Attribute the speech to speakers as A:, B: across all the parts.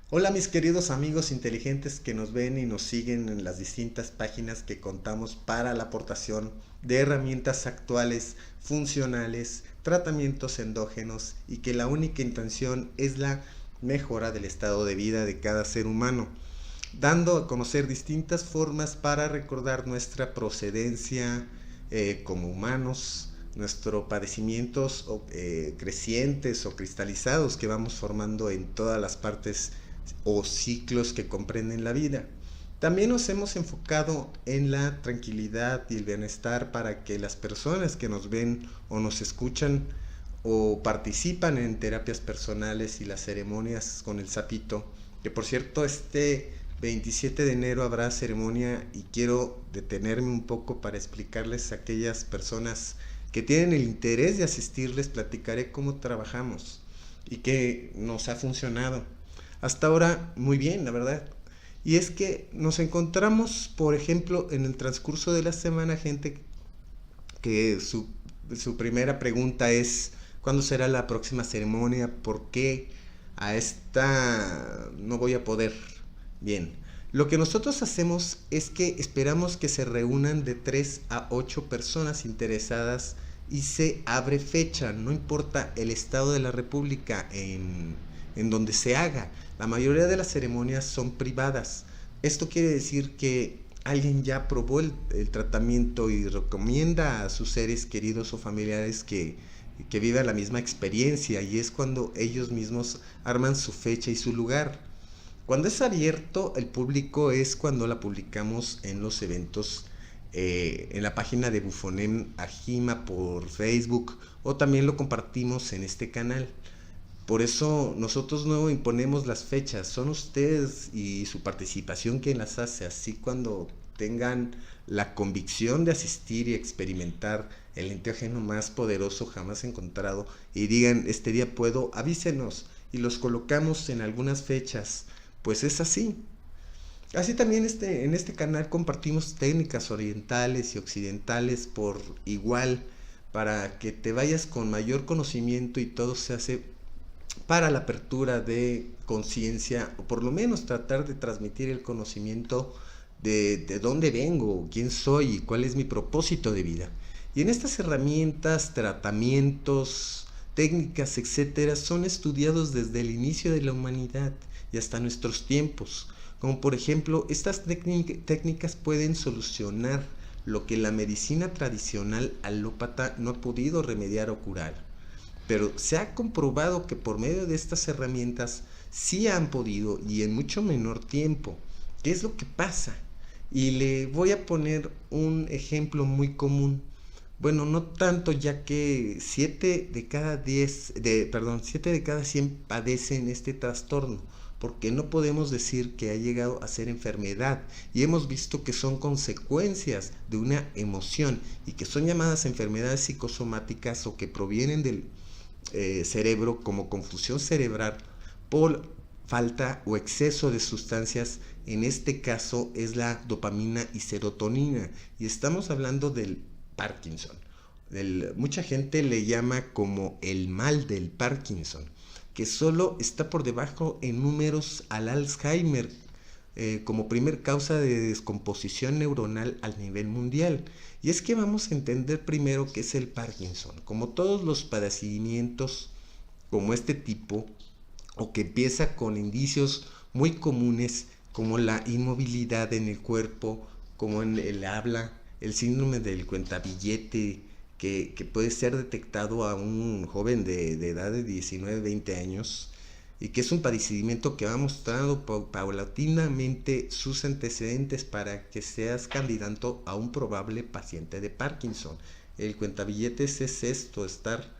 A: Hola mis queridos amigos inteligentes que nos ven y nos siguen en las distintas páginas que contamos para la aportación de herramientas actuales, funcionales, tratamientos endógenos y que la única intención es la mejora del estado de vida de cada ser humano, dando a conocer distintas formas para recordar nuestra procedencia como humanos, nuestros padecimientos crecientes o cristalizados que vamos formando en todas las partes o ciclos que comprenden la vida. También nos hemos enfocado en la tranquilidad y el bienestar para que las personas que nos ven o nos escuchan o participan en terapias personales y las ceremonias con el sapito, que por cierto este 27 de enero habrá ceremonia y quiero detenerme un poco para explicarles a aquellas personas que tienen el interés de asistir, les platicaré cómo trabajamos y que nos ha funcionado. Hasta ahora muy bien, la verdad. Y es que nos encontramos, por ejemplo, en el transcurso de la semana, gente que su primera pregunta es, ¿cuándo será la próxima ceremonia? ¿Por qué a esta no voy a poder? Bien, lo que nosotros hacemos es que esperamos que se reúnan de 3 a 8 personas interesadas y se abre fecha, no importa el estado de la república en donde se haga. La mayoría de las ceremonias son privadas. Esto quiere decir que alguien ya probó el tratamiento y recomienda a sus seres queridos o familiares que vivan la misma experiencia, y es cuando ellos mismos arman su fecha y su lugar. Cuando es abierto el público es cuando la publicamos en los eventos, en la página de Bufonem Ajima por Facebook, o también lo compartimos en este canal. Por eso nosotros no imponemos las fechas, son ustedes y su participación quien las hace. Así cuando tengan la convicción de asistir y experimentar el enteógeno más poderoso jamás encontrado y digan, este día puedo, avísenos y los colocamos en algunas fechas. Pues es así. Así también en este canal compartimos técnicas orientales y occidentales por igual, para que te vayas con mayor conocimiento, y todo se hace para la apertura de conciencia, o por lo menos tratar de transmitir el conocimiento de dónde vengo, quién soy y cuál es mi propósito de vida. Y en estas herramientas, tratamientos, técnicas, etcétera, son estudiados desde el inicio de la humanidad y hasta nuestros tiempos. Como por ejemplo, estas técnicas pueden solucionar lo que la medicina tradicional alópata no ha podido remediar o curar. Pero se ha comprobado que por medio de estas herramientas sí han podido, y en mucho menor tiempo. ¿Qué es lo que pasa? Y le voy a poner un ejemplo muy común. Bueno, no tanto, ya que 7 de cada 100 padecen este trastorno, porque no podemos decir que ha llegado a ser enfermedad, y hemos visto que son consecuencias de una emoción y que son llamadas enfermedades psicosomáticas, o que provienen del cerebro como confusión cerebral por falta o exceso de sustancias. En este caso es la dopamina y serotonina, y estamos hablando del Parkinson. Mucha gente le llama como el mal del Parkinson, que solo está por debajo en números al Alzheimer, como primer causa de descomposición neuronal a nivel mundial. Y es que vamos a entender primero qué es el Parkinson. Como todos los padecimientos como este tipo, o que empieza con indicios muy comunes como la inmovilidad en el cuerpo, como en el habla, el síndrome del cuentabillete, que puede ser detectado a un joven de edad de 19, 20 años, y que es un padecimiento que va mostrando paulatinamente sus antecedentes para que seas candidato a un probable paciente de Parkinson. El cuentabilletes es esto, estar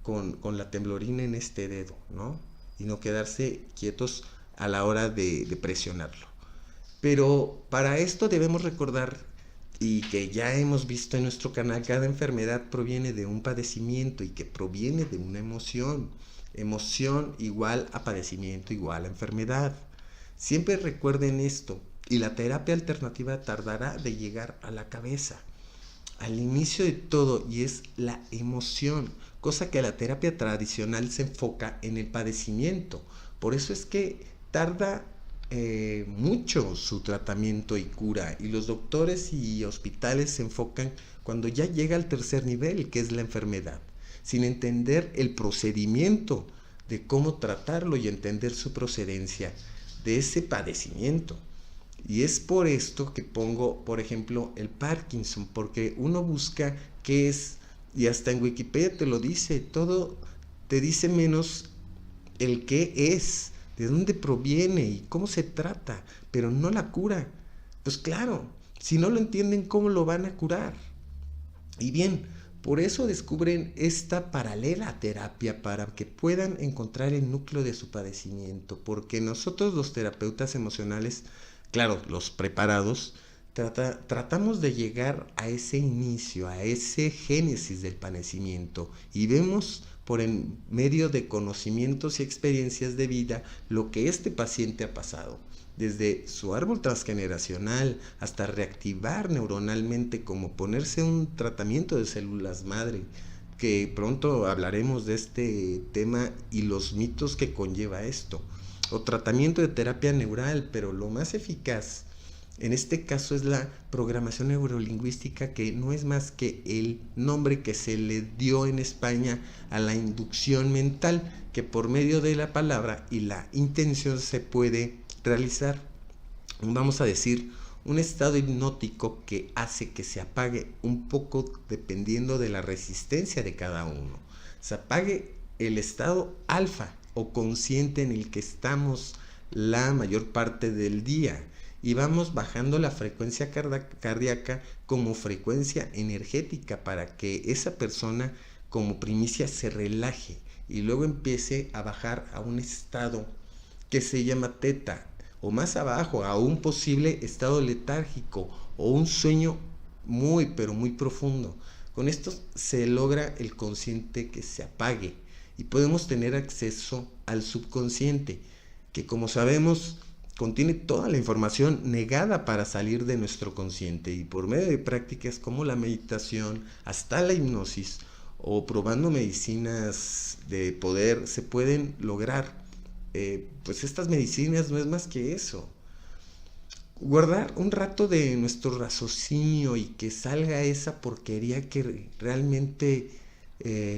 A: con la temblorina en este dedo, ¿no? Y no quedarse quietos a la hora de presionarlo. Pero para esto debemos recordar, y que ya hemos visto en nuestro canal, cada enfermedad proviene de un padecimiento y que proviene de una emoción. Emoción igual a padecimiento igual a enfermedad. Siempre recuerden esto, y la terapia alternativa tardará de llegar a la cabeza, al inicio de todo, y es la emoción, cosa que la terapia tradicional se enfoca en el padecimiento. Por eso es que tarda mucho su tratamiento y cura, y los doctores y hospitales se enfocan cuando ya llega al tercer nivel, que es la enfermedad, sin entender el procedimiento de cómo tratarlo y entender su procedencia de ese padecimiento. Y es por esto que pongo, por ejemplo, el Parkinson, porque uno busca qué es, y hasta en Wikipedia te lo dice, todo te dice menos el qué es, de dónde proviene y cómo se trata, pero no la cura. Pues claro, si no lo entienden, ¿cómo lo van a curar? Y bien, por eso descubren esta paralela terapia para que puedan encontrar el núcleo de su padecimiento, porque nosotros los terapeutas emocionales, claro, los preparados, tratamos de llegar a ese inicio, a ese génesis del padecimiento, y vemos por en medio de conocimientos y experiencias de vida lo que este paciente ha pasado, desde su árbol transgeneracional hasta reactivar neuronalmente, como ponerse un tratamiento de células madre, que pronto hablaremos de este tema y los mitos que conlleva esto, o tratamiento de terapia neural, pero lo más eficaz en este caso es la programación neurolingüística, que no es más que el nombre que se le dio en España a la inducción mental, que por medio de la palabra y la intención se puede realizar, vamos a decir, un estado hipnótico que hace que se apague un poco dependiendo de la resistencia de cada uno. Se apague el estado alfa o consciente en el que estamos la mayor parte del día, y vamos bajando la frecuencia cardíaca como frecuencia energética para que esa persona como primicia se relaje y luego empiece a bajar a un estado que se llama teta, o más abajo a un posible estado letárgico o un sueño muy pero muy profundo. Con esto se logra el consciente que se apague y podemos tener acceso al subconsciente, que como sabemos contiene toda la información negada para salir de nuestro consciente, y por medio de prácticas como la meditación, hasta la hipnosis o probando medicinas de poder, se pueden lograr. Pues estas medicinas no es más que eso, guardar un rato de nuestro raciocinio y que salga esa porquería que realmente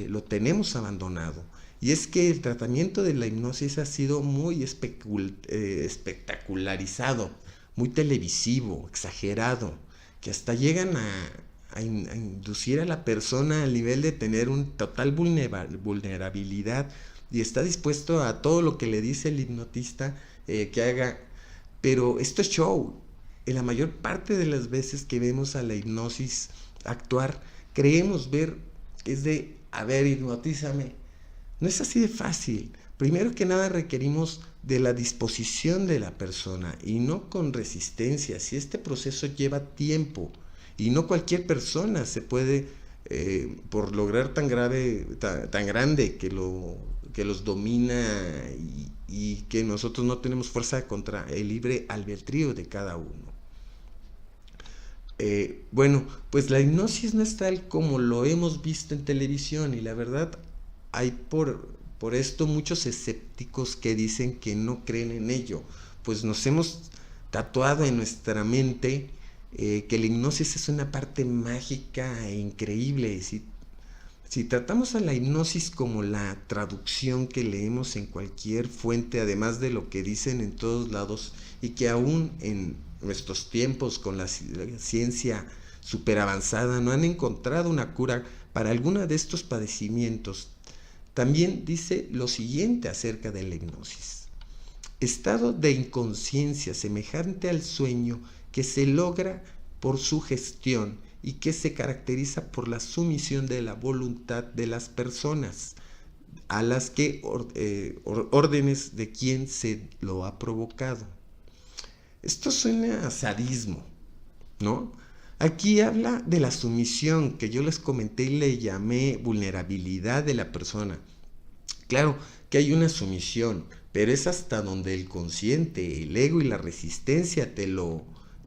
A: lo tenemos abandonado. Y es que el tratamiento de la hipnosis ha sido muy espectacularizado, muy televisivo, exagerado, que hasta llegan a inducir a la persona al nivel de tener un total vulnerabilidad, y está dispuesto a todo lo que le dice el hipnotista que haga. Pero esto es show. En la mayor parte de las veces que vemos a la hipnosis actuar, creemos ver que es de, a ver, hipnotízame. No es así de fácil. Primero que nada requerimos de la disposición de la persona y no con resistencia. Si este proceso lleva tiempo y no cualquier persona se puede, por lograr tan grande que los domina, y que nosotros no tenemos fuerza contra el libre albedrío de cada uno. Bueno, pues la hipnosis no es tal como lo hemos visto en televisión, y la verdad hay por esto muchos escépticos que dicen que no creen en ello, pues nos hemos tatuado en nuestra mente que la hipnosis es una parte mágica e increíble. Si tratamos a la hipnosis como la traducción que leemos en cualquier fuente, además de lo que dicen en todos lados, y que aún en nuestros tiempos con la ciencia súper avanzada no han encontrado una cura para alguno de estos padecimientos, también dice lo siguiente acerca de la hipnosis: estado de inconsciencia semejante al sueño que se logra por sugestión y que se caracteriza por la sumisión de la voluntad de las personas a las que órdenes de quien se lo ha provocado. Esto suena a sadismo, ¿no? Aquí habla de la sumisión, que yo les comenté y le llamé vulnerabilidad de la persona. Claro que hay una sumisión, pero es hasta donde el consciente, el ego y la resistencia te lo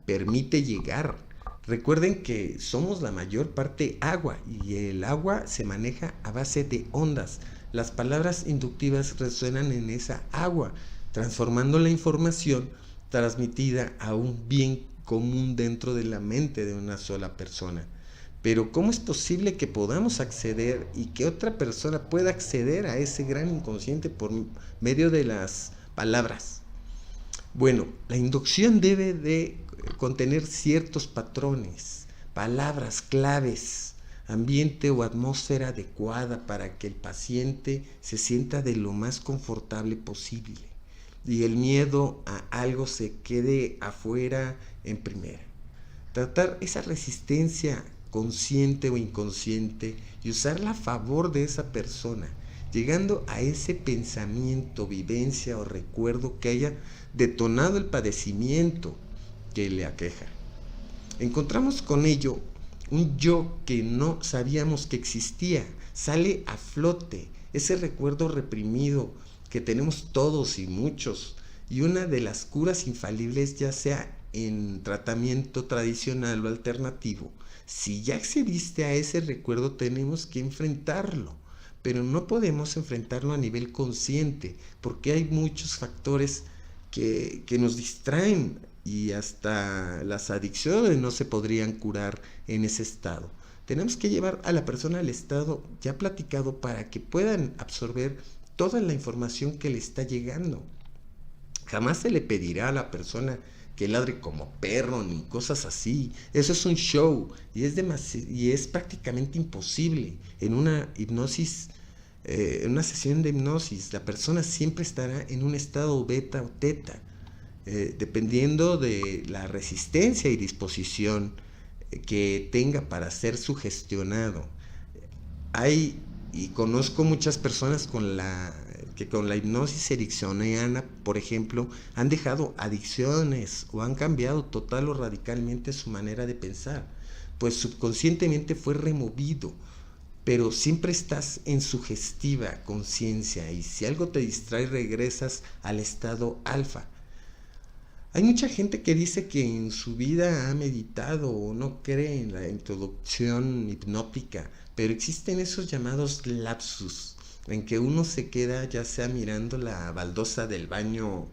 A: permite llegar. Recuerden que somos la mayor parte agua, y el agua se maneja a base de ondas. Las palabras inductivas resuenan en esa agua. transformando la información transmitida a un bien común dentro de la mente de una sola persona. Pero ¿cómo es posible que podamos acceder y que otra persona pueda acceder a ese gran inconsciente por medio de las palabras? Bueno, la inducción debe de contener ciertos patrones, palabras claves, ambiente o atmósfera adecuada para que el paciente se sienta de lo más confortable posible y el miedo a algo se quede afuera en primera. Tratar esa resistencia consciente o inconsciente y usarla a favor de esa persona, llegando a ese pensamiento, vivencia o recuerdo que haya detonado el padecimiento que le aqueja. Encontramos con ello un yo que no sabíamos que existía, sale a flote, ese recuerdo reprimido que tenemos todos y muchos, y una de las curas infalibles, ya sea en tratamiento tradicional o alternativo, si ya accediste a ese recuerdo tenemos que enfrentarlo, pero no podemos enfrentarlo a nivel consciente, porque hay muchos factores que nos distraen y hasta las adicciones no se podrían curar en ese estado. Tenemos que llevar a la persona al estado ya platicado para que puedan absorber toda la información que le está llegando. Jamás se le pedirá a la persona que ladre como perro ni cosas así. Eso es un show y es prácticamente imposible. En una hipnosis, en una sesión de hipnosis, la persona siempre estará en un estado beta o teta, dependiendo de la resistencia y disposición que tenga para ser sugestionado. Y conozco muchas personas que con la hipnosis ericksoniana, por ejemplo, han dejado adicciones o han cambiado total o radicalmente su manera de pensar, pues subconscientemente fue removido, pero siempre estás en sugestiva conciencia y si algo te distrae regresas al estado alfa. Hay mucha gente que dice que en su vida ha meditado o no cree en la introducción hipnótica, pero existen esos llamados lapsus, en que uno se queda ya sea mirando la baldosa del baño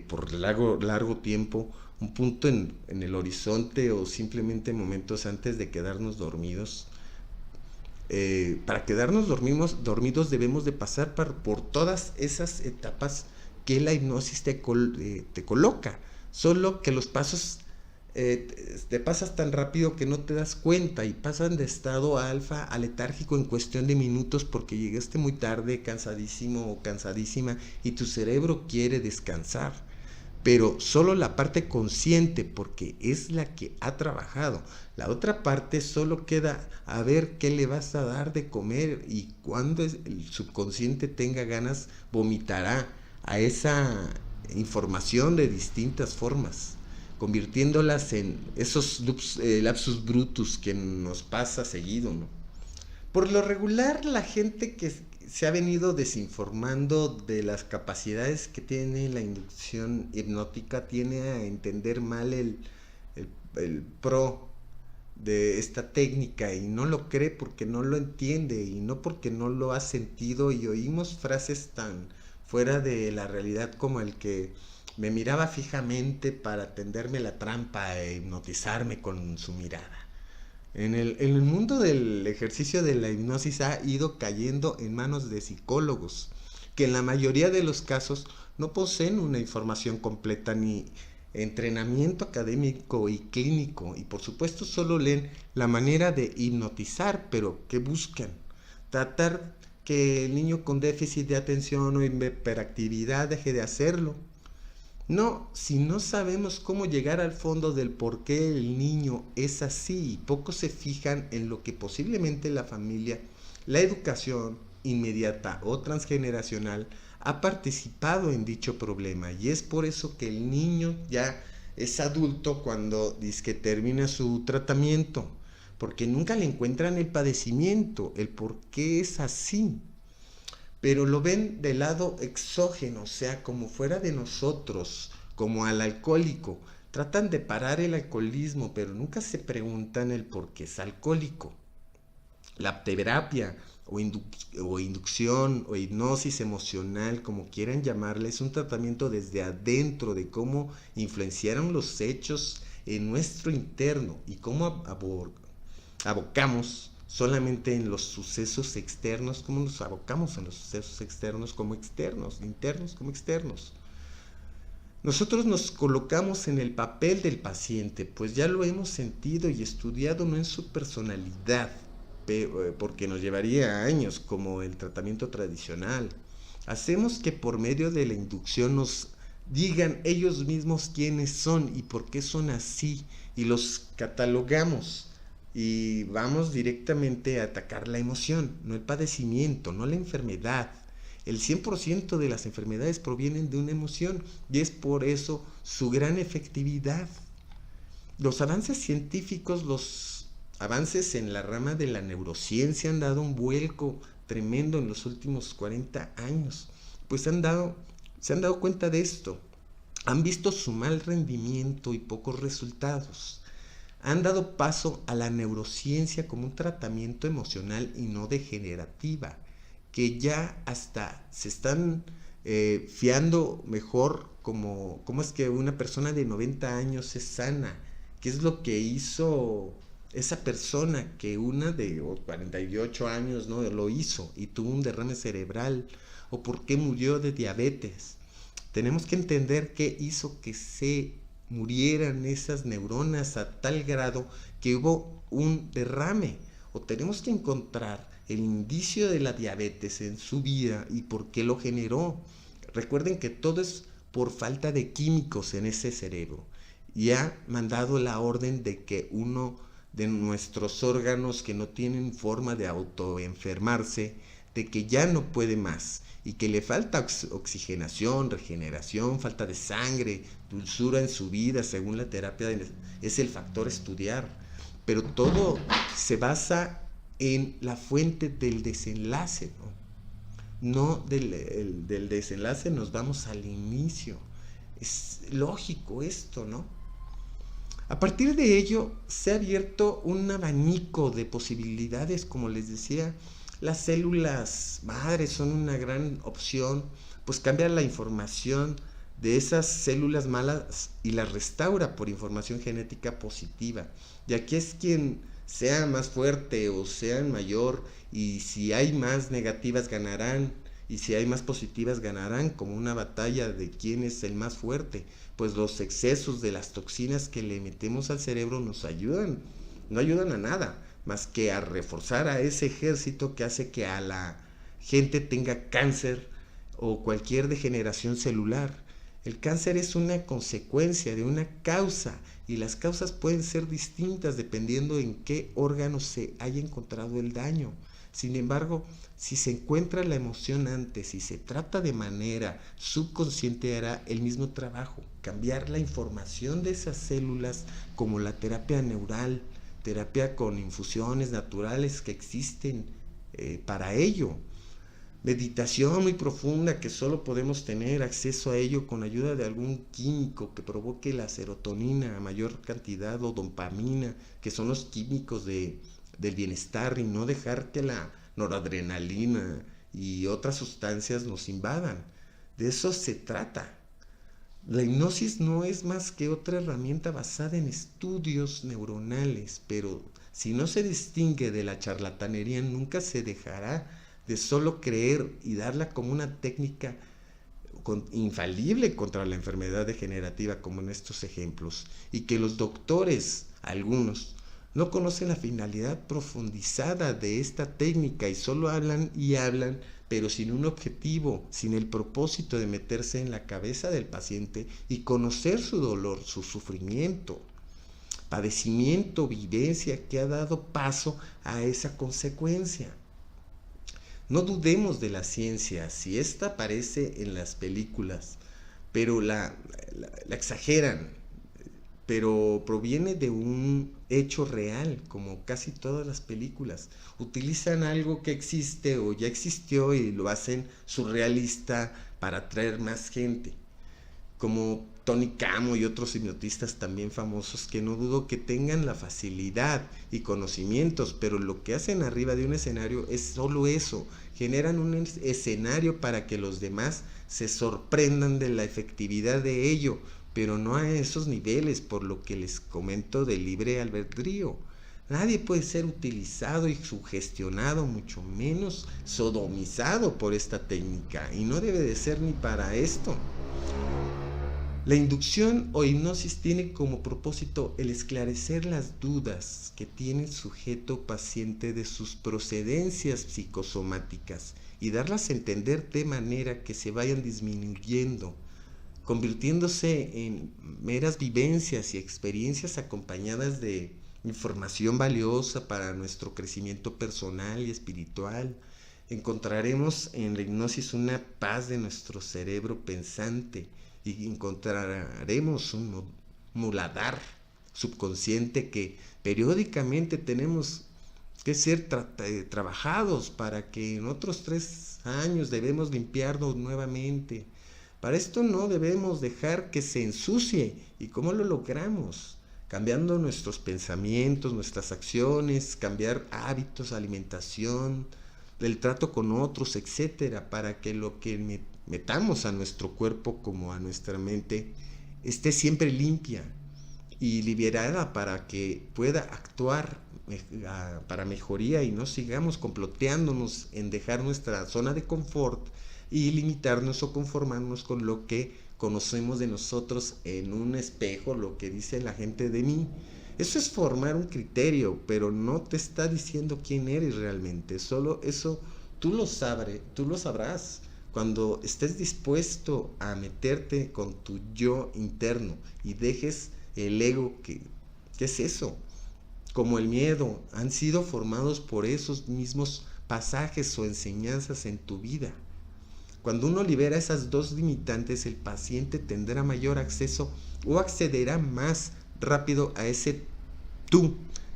A: por largo tiempo, un punto en el horizonte o simplemente momentos antes de quedarnos dormidos. Para quedarnos dormidos debemos de pasar por todas esas etapas que la hipnosis te coloca, solo que los pasos te pasas tan rápido que no te das cuenta y pasan de estado alfa a letárgico en cuestión de minutos porque llegaste muy tarde, cansadísimo o cansadísima y tu cerebro quiere descansar, pero solo la parte consciente porque es la que ha trabajado. La otra parte solo queda a ver qué le vas a dar de comer y cuando el subconsciente tenga ganas vomitará a esa información de distintas formas, convirtiéndolas en esos lapsus brutus que nos pasa seguido, ¿no? Por lo regular, la gente que se ha venido desinformando de las capacidades que tiene la inducción hipnótica tiene a entender mal el pro de esta técnica y no lo cree porque no lo entiende y no porque no lo ha sentido y oímos frases tan fuera de la realidad como el que me miraba fijamente para tenderme la trampa e hipnotizarme con su mirada. En el mundo del ejercicio de la hipnosis ha ido cayendo en manos de psicólogos, que en la mayoría de los casos no poseen una información completa ni entrenamiento académico y clínico, y por supuesto solo leen la manera de hipnotizar, pero ¿qué buscan? Tratar que el niño con déficit de atención o hiperactividad deje de hacerlo. No, si no sabemos cómo llegar al fondo del por qué el niño es así, pocos se fijan en lo que posiblemente la familia, la educación inmediata o transgeneracional ha participado en dicho problema y es por eso que el niño ya es adulto cuando dice que termina su tratamiento, porque nunca le encuentran el padecimiento, el por qué es así. Pero lo ven del lado exógeno, o sea, como fuera de nosotros, como al alcohólico. Tratan de parar el alcoholismo, pero nunca se preguntan el por qué es alcohólico. La terapia o inducción o hipnosis emocional, como quieran llamarle, es un tratamiento desde adentro de cómo influenciaron los hechos en nuestro interno y cómo abocamos solamente en los sucesos externos, cómo nos abocamos en los sucesos externos como externos, internos como externos. Nosotros nos colocamos en el papel del paciente, pues ya lo hemos sentido y estudiado no en su personalidad, porque nos llevaría años como el tratamiento tradicional. Hacemos que por medio de la inducción nos digan ellos mismos quiénes son y por qué son así, y los catalogamos y vamos directamente a atacar la emoción, no el padecimiento, no la enfermedad. El 100% de las enfermedades provienen de una emoción y es por eso su gran efectividad. Los avances científicos, los avances en la rama de la neurociencia han dado un vuelco tremendo en los últimos 40 años. Pues se han dado cuenta de esto. Han visto su mal rendimiento y pocos resultados. Han dado paso a la neurociencia como un tratamiento emocional y no degenerativa, que ya hasta se están fiando mejor cómo es que una persona de 90 años es sana, qué es lo que hizo esa persona que una de 48 años no lo hizo y tuvo un derrame cerebral, o por qué murió de diabetes. Tenemos que entender qué hizo que se murieran esas neuronas a tal grado que hubo un derrame, o tenemos que encontrar el indicio de la diabetes en su vida y por qué lo generó. Recuerden que todo es por falta de químicos en ese cerebro, y ha mandado la orden de que uno de nuestros órganos que no tienen forma de autoenfermarse, de que ya no puede más y que le falta oxigenación, regeneración, falta de sangre, dulzura en su vida, según la terapia es el factor estudiar. Pero todo se basa en la fuente del desenlace, no del desenlace nos vamos al inicio. Es lógico esto, ¿no? A partir de ello se ha abierto un abanico de posibilidades, como les decía. Las células madres son una gran opción, pues cambia la información de esas células malas y las restaura por información genética positiva. Y aquí es quien sea más fuerte o sea mayor, y si hay más negativas ganarán, y si hay más positivas ganarán, como una batalla de quién es el más fuerte. Pues los excesos de las toxinas que le metemos al cerebro no ayudan a nada, más que a reforzar a ese ejército que hace que a la gente tenga cáncer o cualquier degeneración celular. El cáncer es una consecuencia de una causa, y las causas pueden ser distintas dependiendo en qué órgano se haya encontrado el daño. Sin embargo, si se encuentra la emoción antes y se trata de manera subconsciente, hará el mismo trabajo, cambiar la información de esas células, como la terapia neural, terapia con infusiones naturales que existen para ello. Meditación muy profunda que solo podemos tener acceso a ello con ayuda de algún químico que provoque la serotonina a mayor cantidad, o dopamina, que son los químicos del bienestar, y no dejar que la noradrenalina y otras sustancias nos invadan. De eso se trata. La hipnosis no es más que otra herramienta basada en estudios neuronales, pero si no se distingue de la charlatanería, nunca se dejará de solo creer y darla como una técnica infalible contra la enfermedad degenerativa, como en estos ejemplos, y que los doctores, algunos, no conocen la finalidad profundizada de esta técnica y solo hablan y hablan, pero sin un objetivo, sin el propósito de meterse en la cabeza del paciente y conocer su dolor, su sufrimiento, padecimiento, vivencia que ha dado paso a esa consecuencia. No dudemos de la ciencia, si esta aparece en las películas, pero la exageran, pero proviene de un hecho real, como casi todas las películas. Utilizan algo que existe o ya existió y lo hacen surrealista para atraer más gente. como Tony Camo y otros hipnotistas también famosos, que no dudo que tengan la facilidad y conocimientos, pero lo que hacen arriba de un escenario es solo eso, generan un escenario para que los demás se sorprendan de la efectividad de ello, pero no a esos niveles, por lo que les comento del libre albedrío. Nadie puede ser utilizado y sugestionado, mucho menos sodomizado por esta técnica, y no debe de ser ni para esto. La inducción o hipnosis tiene como propósito el esclarecer las dudas que tiene el sujeto paciente de sus procedencias psicosomáticas y darlas a entender de manera que se vayan disminuyendo, convirtiéndose en meras vivencias y experiencias acompañadas de información valiosa para nuestro crecimiento personal y espiritual. Encontraremos en la hipnosis una paz de nuestro cerebro pensante y encontraremos un muladar subconsciente que periódicamente tenemos que ser trabajados para que en otros 3 años debemos limpiarnos nuevamente. Para esto no debemos dejar que se ensucie. ¿Y cómo lo logramos? Cambiando nuestros pensamientos, nuestras acciones, cambiar hábitos, alimentación, del trato con otros, etcétera, para que lo que metamos a nuestro cuerpo como a nuestra mente esté siempre limpia y liberada para que pueda actuar para mejoría y no sigamos comploteándonos en dejar nuestra zona de confort y limitarnos o conformarnos con lo que conocemos de nosotros en un espejo, lo que dice la gente de mí. Eso es formar un criterio, pero no te está diciendo quién eres realmente. Solo eso tú lo sabrás cuando estés dispuesto a meterte con tu yo interno y dejes el ego. ¿Qué es eso? Como el miedo, han sido formados por esos mismos pasajes o enseñanzas en tu vida. Cuando uno libera esas dos limitantes, el paciente tendrá mayor acceso o accederá más rápido a ese tú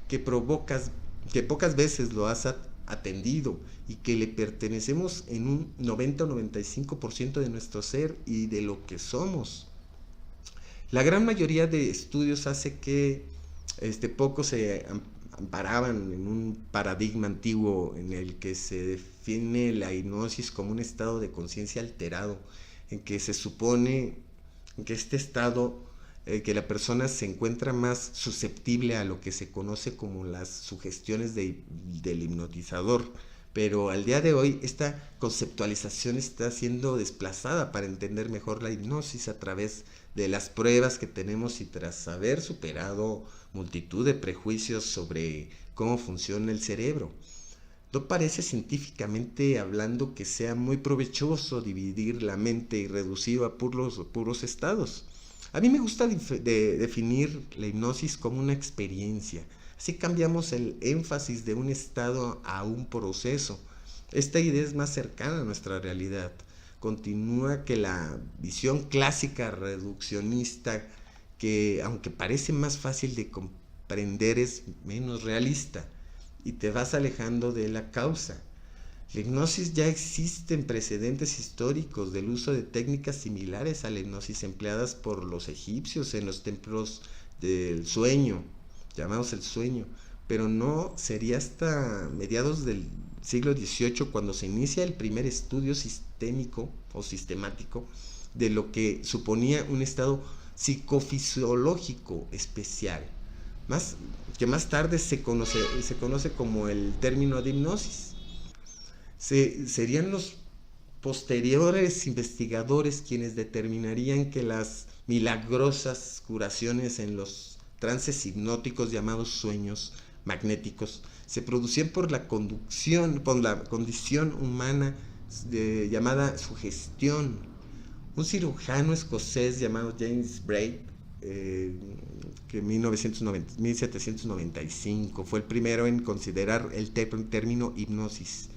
A: que pocas veces lo has atendido y que le pertenecemos en un 90 o 95% de nuestro ser y de lo que somos. La gran mayoría de estudios hace que pocos se amparaban en un paradigma antiguo en el que se define la hipnosis como un estado de conciencia alterado, en que se supone que este estado, que la persona se encuentra más susceptible a lo que se conoce como las sugestiones del hipnotizador. Pero al día de hoy esta conceptualización está siendo desplazada para entender mejor la hipnosis a través de las pruebas que tenemos y tras haber superado multitud de prejuicios sobre cómo funciona el cerebro. No parece científicamente hablando que sea muy provechoso dividir la mente y reducirlo a puros estados. A mí me gusta definir la hipnosis como una experiencia. Así cambiamos el énfasis de un estado a un proceso. Esta idea es más cercana a nuestra realidad. Continúa que la visión clásica reduccionista, que aunque parece más fácil de comprender, es menos realista y te vas alejando de la causa. La hipnosis ya existen precedentes históricos del uso de técnicas similares a la hipnosis empleadas por los egipcios en los templos del sueño, llamados el sueño, pero no sería hasta mediados del siglo XVIII cuando se inicia el primer estudio sistémico o sistemático de lo que suponía un estado psicofisiológico especial, más tarde se conoce como el término de hipnosis. Serían los posteriores investigadores quienes determinarían que las milagrosas curaciones en los trances hipnóticos llamados sueños magnéticos se producían por la condición humana llamada sugestión. Un cirujano escocés llamado James Braid, que en 1795 fue el primero en considerar el término hipnosis,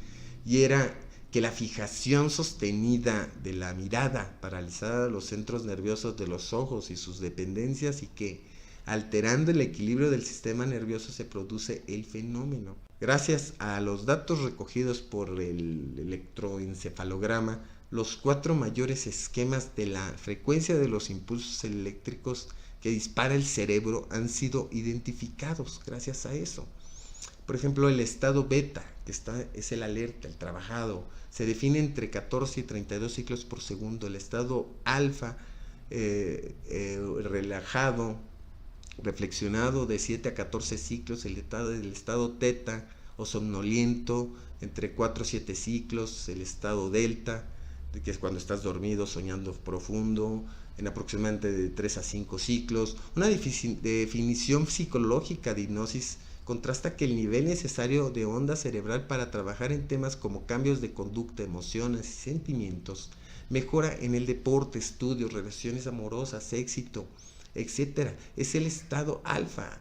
A: y era que la fijación sostenida de la mirada paralizada los centros nerviosos de los ojos y sus dependencias, y que alterando el equilibrio del sistema nervioso se produce el fenómeno. Gracias a los datos recogidos por el electroencefalograma los 4 mayores esquemas de la frecuencia de los impulsos eléctricos que dispara el cerebro han sido identificados gracias a eso. Por ejemplo, el estado beta, que es el alerta, el trabajado, se define entre 14 y 32 ciclos por segundo. El estado alfa, relajado, reflexionado, de 7 a 14 ciclos. El estado teta o somnoliento, entre 4 a 7 ciclos. El estado delta, que es cuando estás dormido, soñando profundo, en aproximadamente de 3 a 5 ciclos. Una definición psicológica de hipnosis contrasta que el nivel necesario de onda cerebral para trabajar en temas como cambios de conducta, emociones y sentimientos mejora en el deporte, estudios, relaciones amorosas, éxito, etc. Es el estado alfa.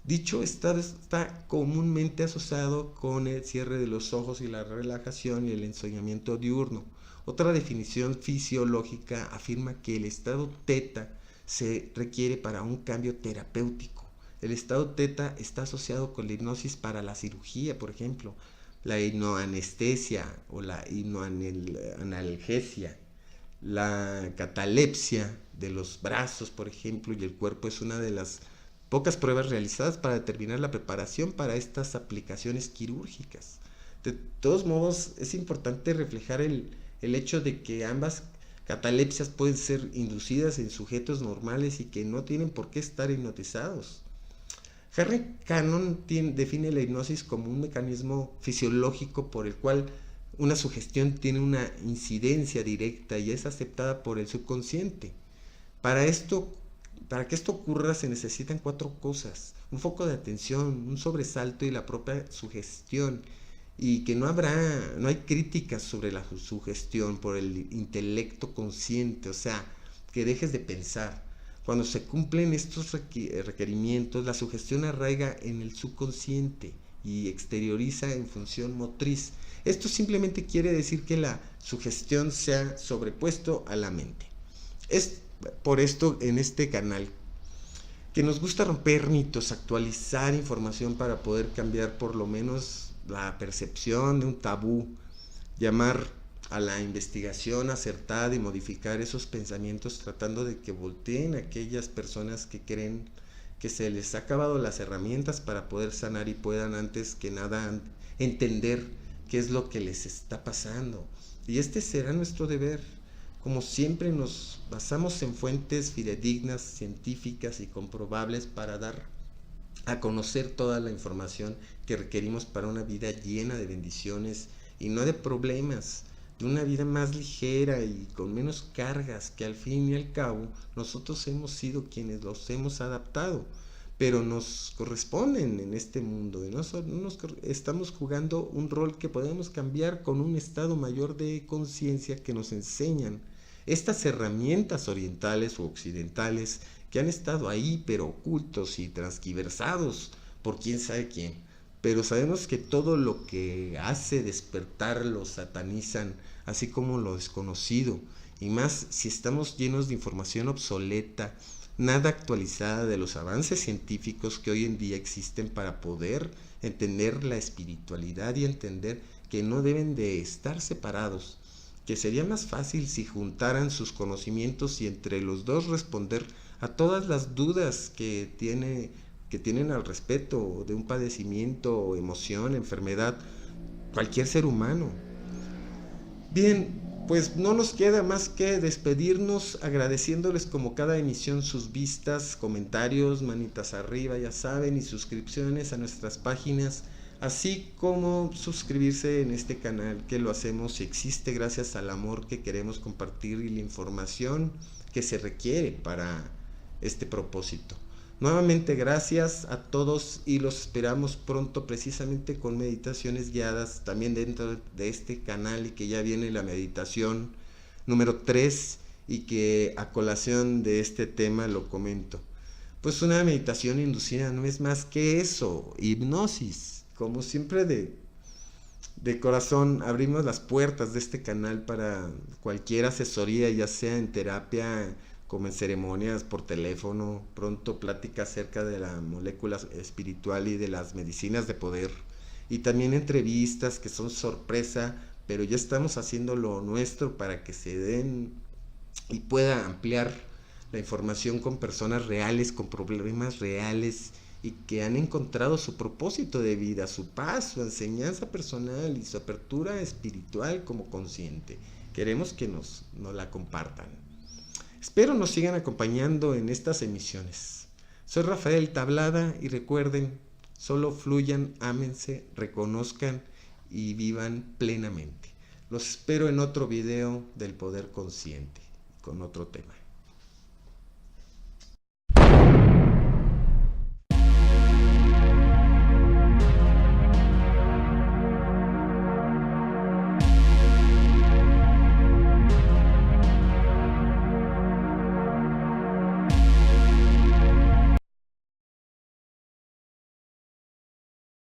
A: Dicho estado está comúnmente asociado con el cierre de los ojos y la relajación y el ensoñamiento diurno. Otra definición fisiológica afirma que el estado teta se requiere para un cambio terapéutico. El estado teta está asociado con la hipnosis para la cirugía, por ejemplo, la hipnoanestesia o la hipnoanalgesia. La catalepsia de los brazos, por ejemplo, y el cuerpo es una de las pocas pruebas realizadas para determinar la preparación para estas aplicaciones quirúrgicas. De todos modos, es importante reflejar el hecho de que ambas catalepsias pueden ser inducidas en sujetos normales y que no tienen por qué estar hipnotizados. Harry Cannon define la hipnosis como un mecanismo fisiológico por el cual una sugestión tiene una incidencia directa y es aceptada por el subconsciente. Para que esto ocurra se necesitan 4 cosas: un foco de atención, un sobresalto y la propia sugestión, y que no hay críticas sobre la sugestión por el intelecto consciente, o sea, que dejes de pensar. Cuando se cumplen estos requerimientos, la sugestión arraiga en el subconsciente y exterioriza en función motriz. Esto simplemente quiere decir que la sugestión se ha sobrepuesto a la mente. Es por esto en este canal que nos gusta romper mitos, actualizar información para poder cambiar por lo menos la percepción de un tabú, llamar a la investigación acertada y modificar esos pensamientos, tratando de que volteen a aquellas personas que creen que se les ha acabado las herramientas para poder sanar y puedan antes que nada entender qué es lo que les está pasando. Y este será nuestro deber. Como siempre, nos basamos en fuentes fidedignas, científicas y comprobables para dar a conocer toda la información que requerimos para una vida llena de bendiciones y no de problemas, de una vida más ligera y con menos cargas, que al fin y al cabo nosotros hemos sido quienes los hemos adaptado, pero nos corresponden en este mundo y estamos jugando un rol que podemos cambiar con un estado mayor de conciencia que nos enseñan estas herramientas orientales o occidentales que han estado ahí pero ocultos y transgiversados por quién sabe quién. Pero sabemos que todo lo que hace despertar lo satanizan, así como lo desconocido, y más si estamos llenos de información obsoleta, nada actualizada de los avances científicos que hoy en día existen para poder entender la espiritualidad y entender que no deben de estar separados, que sería más fácil si juntaran sus conocimientos y entre los dos responder a todas las dudas que tienen al respecto de un padecimiento, emoción, enfermedad, cualquier ser humano. Bien, pues no nos queda más que despedirnos agradeciéndoles como cada emisión sus vistas, comentarios, manitas arriba, ya saben, y suscripciones a nuestras páginas, así como suscribirse en este canal, que lo hacemos y existe gracias al amor que queremos compartir y la información que se requiere para este propósito. Nuevamente gracias a todos y los esperamos pronto, precisamente con meditaciones guiadas también dentro de este canal, y que ya viene la meditación número 3 y que a colación de este tema lo comento. Pues una meditación inducida no es más que eso, hipnosis. Como siempre de corazón abrimos las puertas de este canal para cualquier asesoría, ya sea en terapia, como en ceremonias por teléfono, pronto plática acerca de la molécula espiritual y de las medicinas de poder, y también entrevistas que son sorpresa pero ya estamos haciendo lo nuestro para que se den y pueda ampliar la información con personas reales, con problemas reales y que han encontrado su propósito de vida, su paz, su enseñanza personal y su apertura espiritual como consciente. Queremos que nos la compartan. Espero nos sigan acompañando en estas emisiones. Soy Rafael Tablada y recuerden, solo fluyan, ámense, reconozcan y vivan plenamente. Los espero en otro video del poder consciente con otro tema.